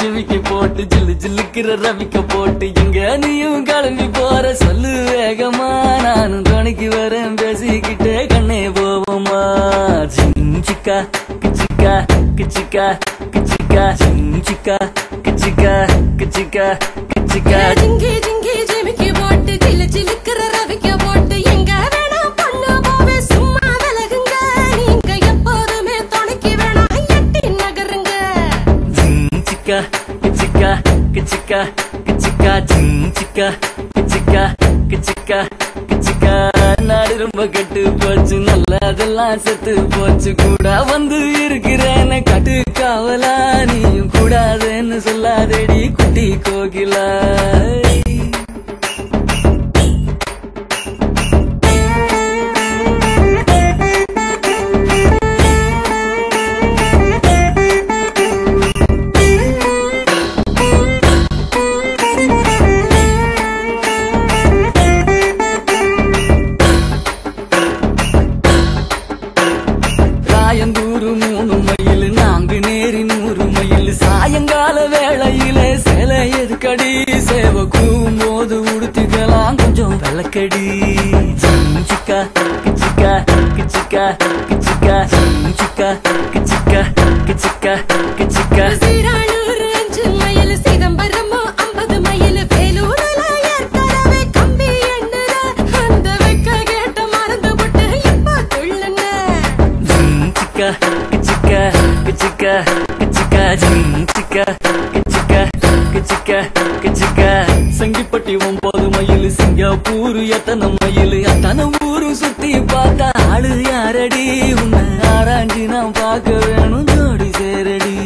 ஜிமிக்கி போட்டு ஜில்லு ஜில்லுக்கிற ரவிக்க போட்டு எங்க நீயும் கிளம்பி போற சொல்லு வேகமா நானும் துணைக்கு வரேன் பேசிக்கிட்டே கண்ணே போவோமா ஜிஞ்சிக்கா கிச்சிக்கா கிச்சிக்கா கிச்சிக்கா ஜிஞ்சிக்கா கிச்சிக்கா கிச்சிக்கா கிச்சிக்கா ஜிங்கி ஜிங்கி ஜிமிக்கி போட்டு ஜில்லு ஜில்லுக்கிற ரவிக்க போட்டு எங்க வேணா பண்ண போவே சும்மா விலகுங்க நீங்க எப்போதுமே துணைக்கு வேணா எட்டி நகருங்க ஜிஞ்சிக்கா கிச்சிக்கா கிச்சிக்கா கிச்சிக்கா ஜிஞ்சிக்கா கிச்சிக்கா கிச்சிக்கா கிச்சிக்கா நாடு ரொம்ப கெட்டு போச்சு நல்லதெல்லாம் செத்து போச்சு கூட வந்து இருக்கிறேன்னு கட்டு காவலா நீயும் கூடாதுன்னு சொல்லாதேடி குட்டி கோகிலா சாயந்தூரு 3 மைல் நான்கு நேரி 100 மைல் சாயங்கால வேளையில சேலை எதுக்கடி சேவ கூம்போது உடுத்திக்கலாம் கொஞ்சம் விளக்கடி ஜிஞ்சிக்கா கிச்சிக்கா கிச்சிக்கா கிச்சிக்கா ஜிஞ்சிக்கா கிச்சிக்கா கிச்சிக்கா கிச்சிக்கா சீரானூர் 5 மைல் சிதம்பரம் 50 மைல் வேலூர்ல ஏற்கனவே கம்பி எண்ணுற அந்த வெக்க கேட்ட மறந்து விட்டு இப்ப துள்ளுங்க கிச்சிக்கா கிச்சிக்கா கிச்சிக்கா ஜிஞ்சிக்கா கிச்சிக்கா கிச்சிக்கா கிச்சிக்கா சங்கிப்பட்டி 9 மைல் சிங்கப்பூர் எத்தனை மைல் அத்தனை ஊரு சுத்தி பார்த்தா ஆளு யாரடி உன்னை ஆராய்ச்சி நான் பார்க்க வேணும் ஜோடி சேரடி